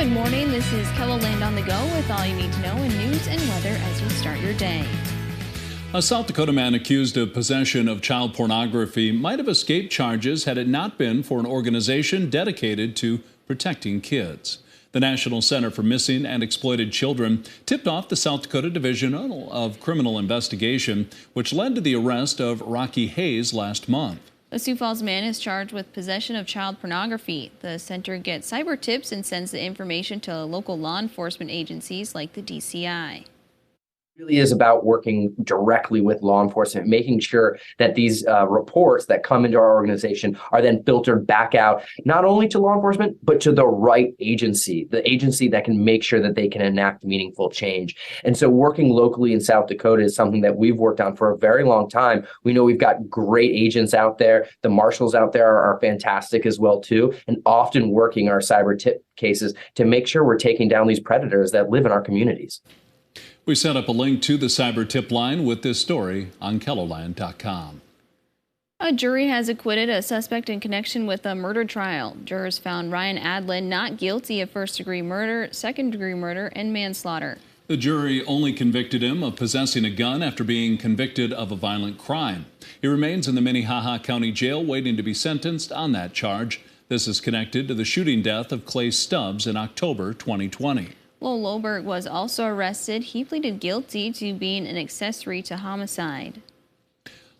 Good morning. This is KELOLAND on the go with all you need to know in news and weather as you start your day. A South Dakota man accused of possession of child pornography might have escaped charges had it not been for an organization dedicated to protecting kids. The National Center for Missing and Exploited Children tipped off the South Dakota Division of Criminal Investigation, which led to the arrest of Rocky Hayes last month. The Sioux Falls man is charged with possession of child pornography. The center gets cyber tips and sends the information to local law enforcement agencies like the DCI. Really is about working directly with law enforcement, making sure that these reports that come into our organization are then filtered back out, not only to law enforcement, but to the right agency, the agency that can make sure that they can enact meaningful change. And so working locally in South Dakota is something that we've worked on for a very long time. We know we've got great agents out there. The marshals out there are fantastic as well, too, and often working our cyber tip cases to make sure we're taking down these predators that live in our communities. We set up a link to the cyber tip line with this story on KELOLAND.com. A jury has acquitted a suspect in connection with a murder trial. Jurors found Ryan Adlin not guilty of first-degree murder, second-degree murder, and manslaughter. The jury only convicted him of possessing a gun after being convicted of a violent crime. He remains in the Minnehaha County Jail waiting to be sentenced on that charge. This is connected to the shooting death of Clay Stubbs in October 2020. Lowell Loberg was also arrested. He pleaded guilty to being an accessory to homicide.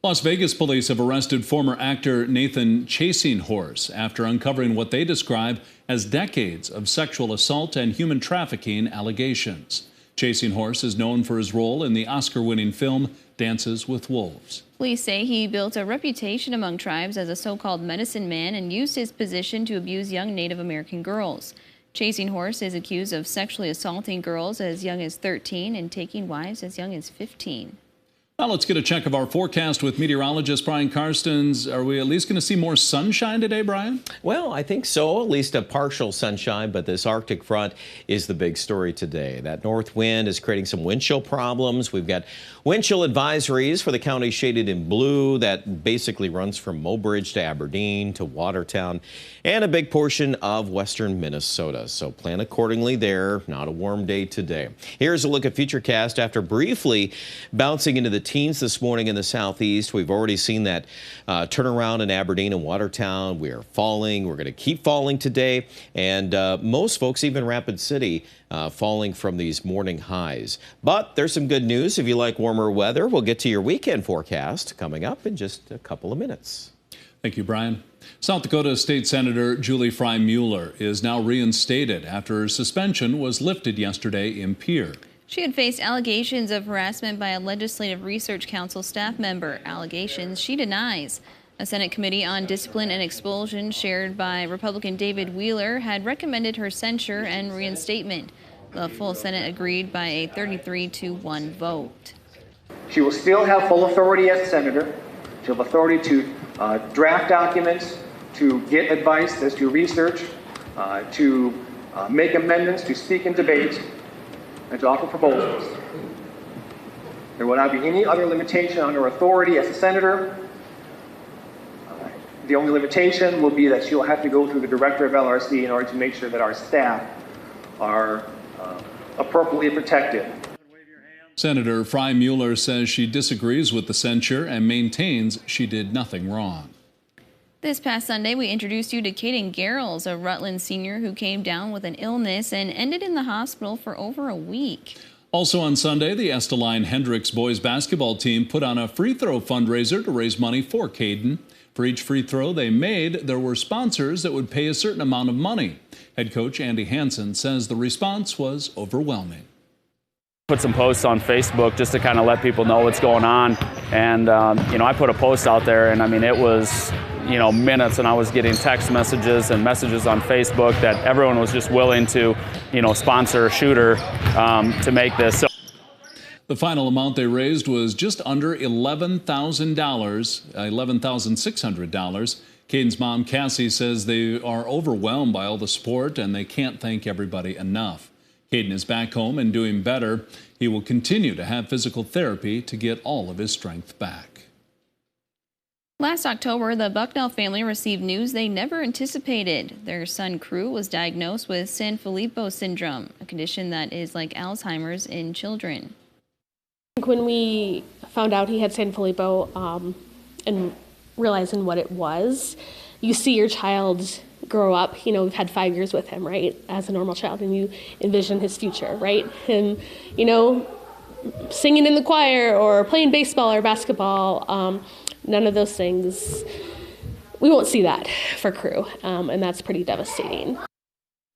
Las Vegas police have arrested former actor Nathan Chasing Horse after uncovering what they describe as decades of sexual assault and human trafficking allegations. Chasing Horse is known for his role in the Oscar-winning film Dances with Wolves. Police say he built a reputation among tribes as a so-called medicine man and used his position to abuse young Native American girls. Chasing Horse is accused of sexually assaulting girls as young as 13 and taking wives as young as 15. Now let's get a check of our forecast with meteorologist Brian Karstens. Are we at least going to see more sunshine today, Brian? Well, I think so, at least a partial sunshine, but this Arctic front is the big story today. That north wind is creating some wind chill problems. We've got wind chill advisories for the county shaded in blue that basically runs from Mobridge to Aberdeen to Watertown and a big portion of western Minnesota. So plan accordingly there. Not a warm day today. Here's a look at Futurecast after briefly bouncing into the teens this morning in the southeast. We've already seen that turnaround in Aberdeen and Watertown. We are falling. We're going to keep falling today. And most folks, even Rapid City, falling from these morning highs. But there's some good news. If you like warmer weather, we'll get to your weekend forecast coming up in just a couple of minutes. Thank you, Brian. South Dakota State Senator Julie Frye-Mueller is now reinstated after her suspension was lifted yesterday in Pierre. She had faced allegations of harassment by a Legislative Research Council staff member, allegations she denies. A Senate Committee on Discipline and Expulsion chaired by Republican David Wheeler had recommended her censure and reinstatement. The full Senate agreed by a 33-1 vote. She will still have full authority as senator. She'll have authority to draft documents, to get advice as to research, to make amendments, to speak in debate, and to offer proposals. There will not be any other limitation on her authority as a senator. The only limitation will be that she'll have to go through the director of LRC in order to make sure that our staff are appropriately protected. Senator Frye-Mueller says she disagrees with the censure and maintains she did nothing wrong. This past Sunday, we introduced you to Caden Garrels, a Rutland senior who came down with an illness and ended in the hospital for over a week. Also on Sunday, the Esteline Hendricks boys basketball team put on a free throw fundraiser to raise money for Caden. For each free throw they made, there were sponsors that would pay a certain amount of money. Head coach Andy Hansen says the response was overwhelming. Put some posts on Facebook just to kind of let people know what's going on. And, I put a post out there and it was, minutes, and I was getting text messages and messages on Facebook that everyone was just willing to, sponsor a shooter to make this. So the final amount they raised was just under $11,000, $11,600. Caden's mom, Cassie, says they are overwhelmed by all the support and they can't thank everybody enough. Caden is back home and doing better. He will continue to have physical therapy to get all of his strength back. Last October, the Bucknell family received news they never anticipated. Their son, Crew, was diagnosed with Sanfilippo syndrome, a condition that is like Alzheimer's in children. When we found out he had Sanfilippo and realizing what it was, you see your child grow up. You know, we've had 5 years with him, right, as a normal child, and you envision his future, right? Him, you know, singing in the choir or playing baseball or basketball. None of those things, we won't see that for Crew, and that's pretty devastating.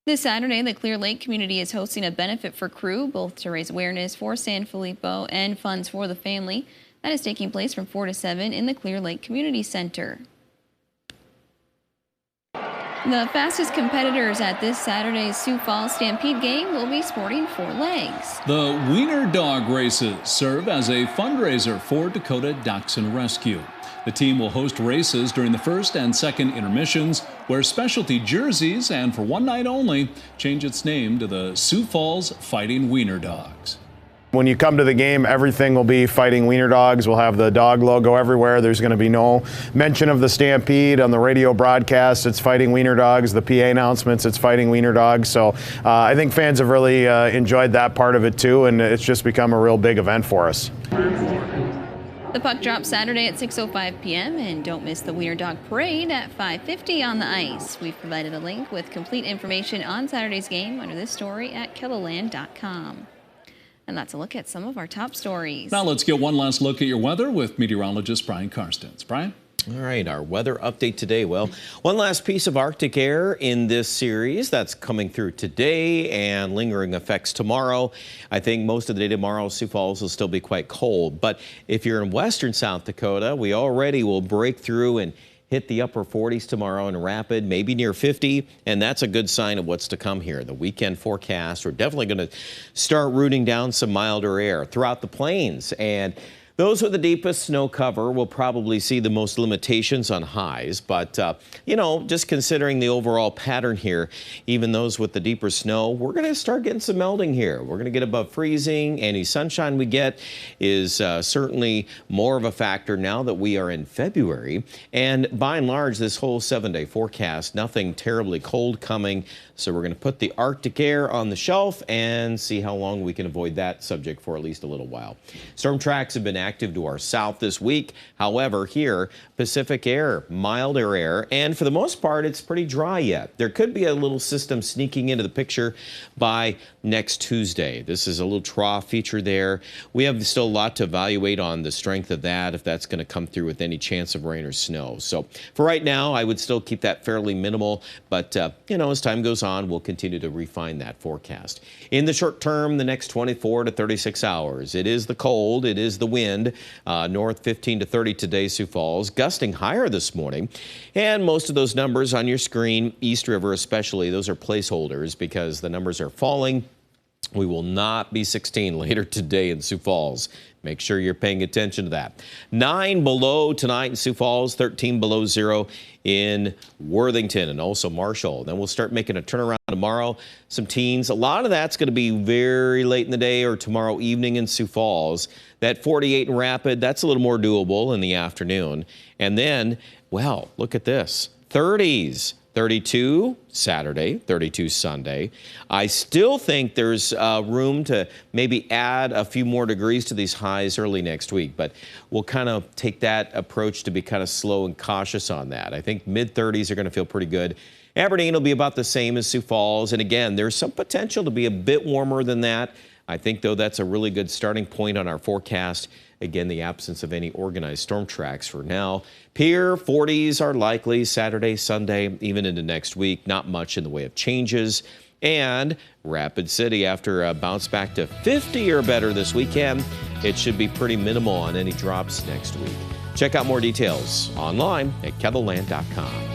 This Saturday, the Clear Lake community is hosting a benefit for Crew, both to raise awareness for Sanfilippo and funds for the family. That is taking place from 4 to 7 in the Clear Lake Community Center. The fastest competitors at this Saturday's Sioux Falls Stampede game will be sporting 4 legs. The Wiener Dog races serve as a fundraiser for Dakota Dachshund Rescue. The team will host races during the first and second intermissions, wear specialty jerseys, and for one night only, change its name to the Sioux Falls Fighting Wiener Dogs. When you come to the game, everything will be Fighting Wiener Dogs. We'll have the dog logo everywhere. There's going to be no mention of the Stampede on the radio broadcast. It's Fighting Wiener Dogs. The PA announcements, it's Fighting Wiener Dogs. So I think fans have really enjoyed that part of it too, and it's just become a real big event for us. The puck drops Saturday at 6:05 p.m. and don't miss the Wiener Dog Parade at 5:50 on the ice. We've provided a link with complete information on Saturday's game under this story at KELOLAND.com. And that's a look at some of our top stories. Now let's get one last look at your weather with meteorologist Brian Karstens. Brian? All right, our weather update today. Well, one last piece of Arctic air in this series that's coming through today and lingering effects tomorrow. I think most of the day tomorrow, Sioux Falls will still be quite cold. But if you're in western South Dakota, we already will break through and hit the upper 40s tomorrow in Rapid, maybe near 50, and that's a good sign of what's to come here. The weekend forecast, we're definitely going to start rooting down some milder air throughout the plains, and those with the deepest snow cover will probably see the most limitations on highs, but, you know, just considering the overall pattern here, even those with the deeper snow, we're going to start getting some melting here. We're going to get above freezing. Any sunshine we get is certainly more of a factor now that we are in February. And by and large, this whole 7-day forecast, nothing terribly cold coming. So we're going to put the Arctic air on the shelf and see how long we can avoid that subject for at least a little while. Storm tracks have been active to our south this week. However, here, Pacific air, milder air, and for the most part, it's pretty dry yet. There could be a little system sneaking into the picture by next Tuesday. This is a little trough feature there. We have still a lot to evaluate on the strength of that, if that's going to come through with any chance of rain or snow. So for right now, I would still keep that fairly minimal, but you know, as time goes on, we'll continue to refine that forecast. In the short term, the next 24 to 36 hours, it is the cold, it is the wind, north 15 to 30 today, Sioux Falls, gusting higher this morning, and most of those numbers on your screen, East River especially, those are placeholders because the numbers are falling. We will not be 16 later today in Sioux Falls. Make sure you're paying attention to that. 9 below tonight in Sioux Falls, 13 below 0 in Worthington and also Marshall. Then we'll start making a turnaround tomorrow. Some teens. A lot of that's going to be very late in the day or tomorrow evening in Sioux Falls. That 48 in Rapid, that's a little more doable in the afternoon. And then, well, look at this. 30s. 32 Saturday, 32 Sunday. I still think there's room to maybe add a few more degrees to these highs early next week, but we'll kind of take that approach to be kind of slow and cautious on that. I think mid-30s are going to feel pretty good. Aberdeen will be about the same as Sioux Falls, and again, there's some potential to be a bit warmer than that. I think, though, that's a really good starting point on our forecast. Again, the absence of any organized storm tracks for now. Pier 40s are likely Saturday, Sunday, even into next week. Not much in the way of changes. And Rapid City, after a bounce back to 50 or better this weekend, it should be pretty minimal on any drops next week. Check out more details online at KELOLAND.com.